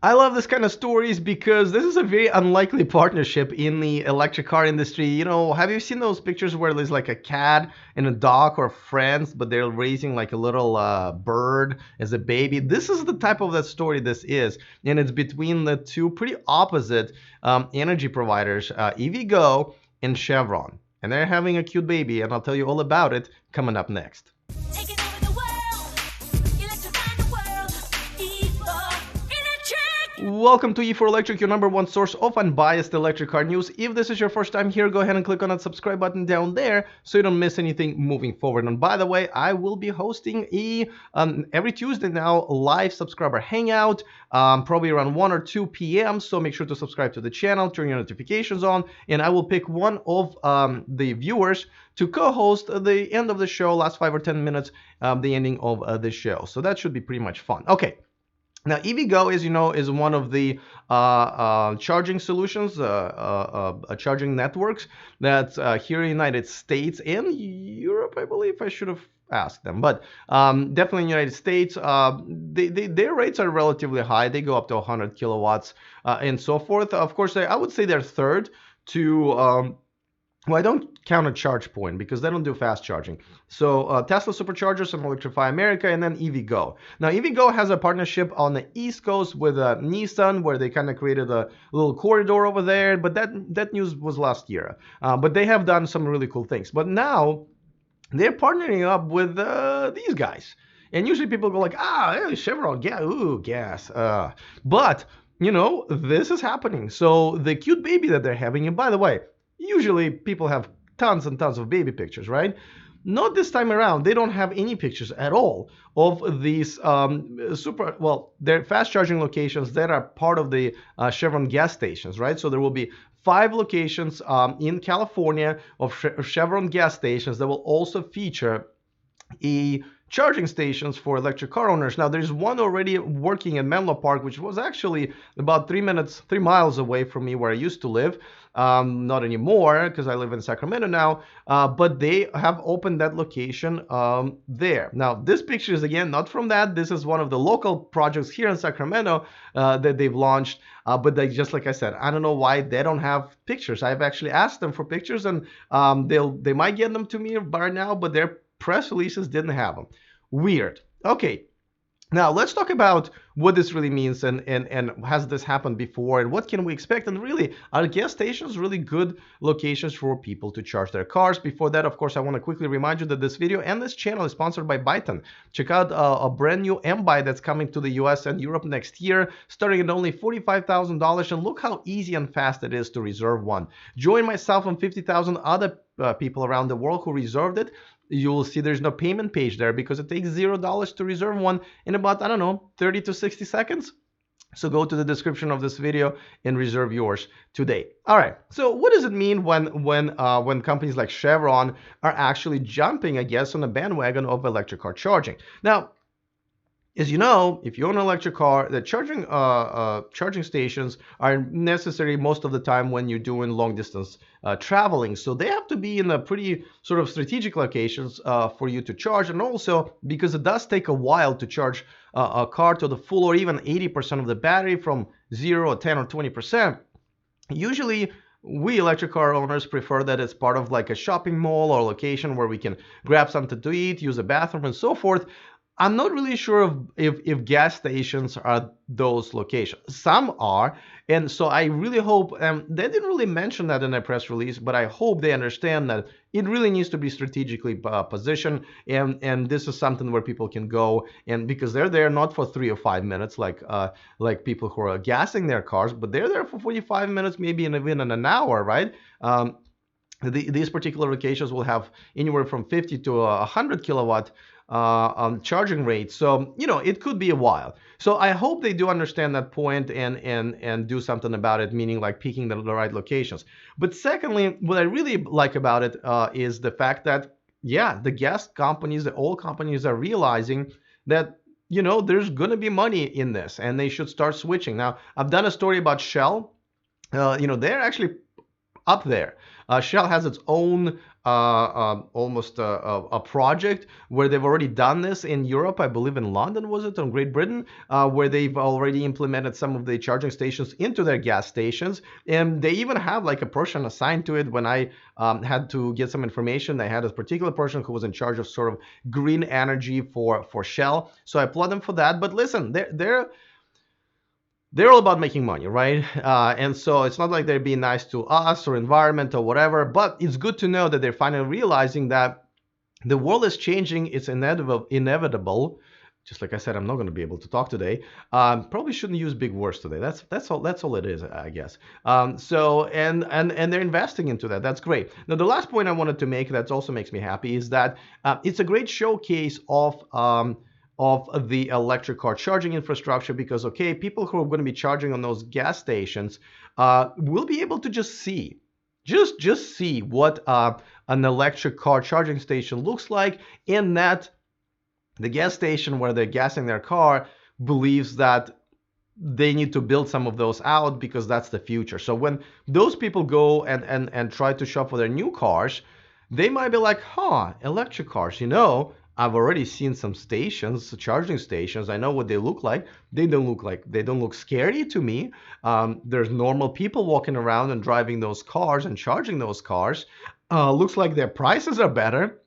I love this kind of stories because this is a very unlikely partnership in the electric car industry. Have you seen those pictures where there's like a cat and a dog or friends, but they're raising like a little bird as a baby? This is the type of that story this is, and it's between the two pretty opposite energy providers, EVgo and Chevron, and they're having a cute baby, and I'll tell you all about it coming up next. Taking over the world, electrifying the world, EVgo Electric. Welcome to E4Electric, your number one source of unbiased electric car news. If this is your first time here, go ahead and click on that subscribe button down there so you don't miss anything moving forward. And by the way, I will be hosting every Tuesday now live subscriber hangout, probably around 1 or 2 p.m. So make sure to subscribe to the channel, turn your notifications on, and I will pick one of the viewers to co-host the end of the show, last 5 or 10 minutes, the ending of the show. So that should be pretty much fun. Okay. Now, EVgo, as you know, is one of the charging solutions, charging networks that's here in the United States and Europe, I believe. I should have asked them, but definitely in the United States, their rates are relatively high. They go up to 100 kilowatts and so forth. Of course, I would say they're third to well, I don't count a charge point because they don't do fast charging. So Tesla Superchargers and Electrify America, and then EVgo. Now, EVgo has a partnership on the East Coast with Nissan, where they kind of created a little corridor over there. But that news was last year. But they have done some really cool things. But now they're partnering up with these guys. And usually people go like, hey, Chevron, gas. But, this is happening. So the cute baby that they're having, and by the way, usually people have tons and tons of baby pictures, right? Not this time around. They don't have any pictures at all of these they're fast charging locations that are part of the Chevron gas stations, right? So there will be 5 locations in California of Chevron gas stations that will also feature charging stations for electric car owners. Now, there's one already working in Menlo Park, which was actually about 3 miles away from me where I used to live. Not anymore because I live in Sacramento now, but they have opened that location there. Now, this picture is again not from that. This is one of the local projects here in Sacramento that they've launched. But they, just like I said, I don't know why they don't have pictures. I've actually asked them for pictures, and they might get them to me by now, but their press releases didn't have them. Weird. Okay. Now, let's talk about what this really means and has this happened before and what can we expect? And really, are gas stations really good locations for people to charge their cars? Before that, of course, I want to quickly remind you that this video and this channel is sponsored by Byton. Check out a brand new M-Buy that's coming to the US and Europe next year, starting at only $45,000. And look how easy and fast it is to reserve one. Join myself and 50,000 other people around the world who reserved it. You will see there's no payment page there because it takes $0 to reserve one in about, 30 to 60 seconds. So go to the description of this video and reserve yours today. All right. So what does it mean when companies like Chevron are actually jumping, I guess, on the bandwagon of electric car charging? Now, as you know, if you own an electric car, the charging stations are necessary most of the time when you're doing long distance traveling. So they have to be in a pretty sort of strategic locations for you to charge. And also because it does take a while to charge a car to the full or even 80% of the battery from 0 or 10 or 20%. Usually we electric car owners prefer that it's part of like a shopping mall or location where we can grab something to eat, use a bathroom and so forth. I'm not really sure if gas stations are those locations. Some are, and so I really hope, they didn't really mention that in their press release, but I hope they understand that it really needs to be strategically positioned, and this is something where people can go, and because they're there not for 3 or 5 minutes like people who are gassing their cars, but they're there for 45 minutes, maybe even in an hour, right? These particular locations will have anywhere from 50 to 100 kilowatt charging rate. So, it could be a while. So I hope they do understand that point and do something about it, meaning like picking the right locations. But secondly, what I really like about it is the fact that, the gas companies, the oil companies are realizing that, there's going to be money in this and they should start switching. Now, I've done a story about Shell. They're actually up there. Shell has its own almost a project where they've already done this in Europe. I believe in London, was it, or Great Britain, where they've already implemented some of the charging stations into their gas stations. And they even have like a person assigned to it. When I had to get some information, I had a particular person who was in charge of sort of green energy for Shell. So I applaud them for that. But listen, they're all about making money, right? And so it's not like they're being nice to us or environment or whatever, but it's good to know that they're finally realizing that the world is changing. It's inevitable. Just like I said, I'm not going to be able to talk today. Probably shouldn't use big words today. That's all it is, I guess. And they're investing into that. That's great. Now the last point I wanted to make that also makes me happy is that it's a great showcase of the electric car charging infrastructure, because okay, people who are going to be charging on those gas stations will be able to just see what an electric car charging station looks like, and that the gas station where they're gassing their car believes that they need to build some of those out because that's the future. So when those people go and try to shop for their new cars, they might be like, huh, electric cars, I've already seen some stations, charging stations. I know what they look like. They don't look scary to me. There's normal people walking around and driving those cars and charging those cars. Looks like their prices are better.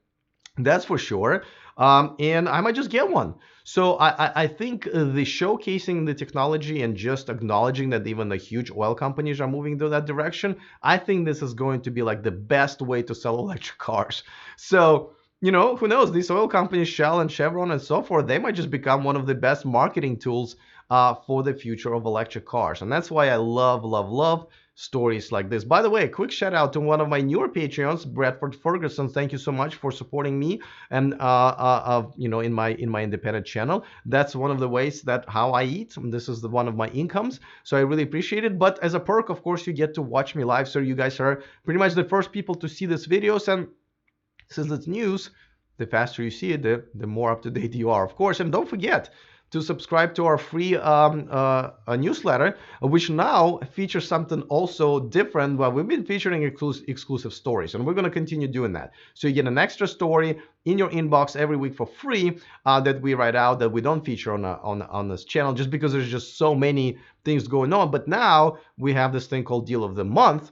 That's for sure. And I might just get one. So I think the showcasing the technology and just acknowledging that even the huge oil companies are moving to that direction, I think this is going to be like the best way to sell electric cars. So, who knows? These oil companies, Shell and Chevron and so forth, they might just become one of the best marketing tools for the future of electric cars. And that's why I love stories like this. By the way, a quick shout out to one of my newer Patreons, Bradford Ferguson. Thank you so much for supporting me and in my independent channel. That's one of the ways that how I eat. This is one of my incomes, so I really appreciate it. But as a perk, of course, you get to watch me live. So you guys are pretty much the first people to see these videos, and since it's news, the faster you see it, the more up to date you are, of course. And don't forget to subscribe to our free newsletter, which now features something also different. Well, we've been featuring exclusive stories, and we're going to continue doing that. So you get an extra story in your inbox every week for free that we write out, that we don't feature on this channel, just because there's just so many things going on. But now we have this thing called Deal of the Month.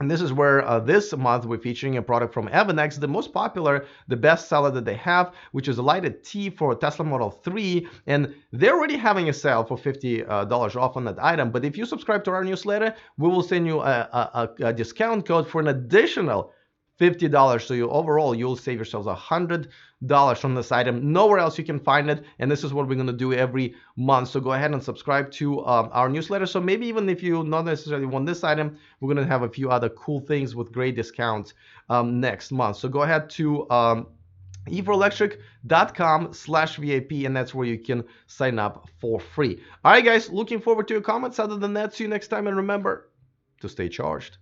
And this is where this month we're featuring a product from Evanex, the most popular, the best seller that they have, which is a lighted T for Tesla Model 3. And they're already having a sale for $50 off on that item. But if you subscribe to our newsletter, we will send you a discount code for an additional $50. So you'll save yourselves $100 on this item. Nowhere else you can find it. And this is what we're going to do every month. So go ahead and subscribe to our newsletter. So maybe even if you not necessarily want this item, we're going to have a few other cool things with great discounts next month. So go ahead to evoelectric.com/VIP, and that's where you can sign up for free. All right, guys, looking forward to your comments. Other than that, see you next time. And remember to stay charged.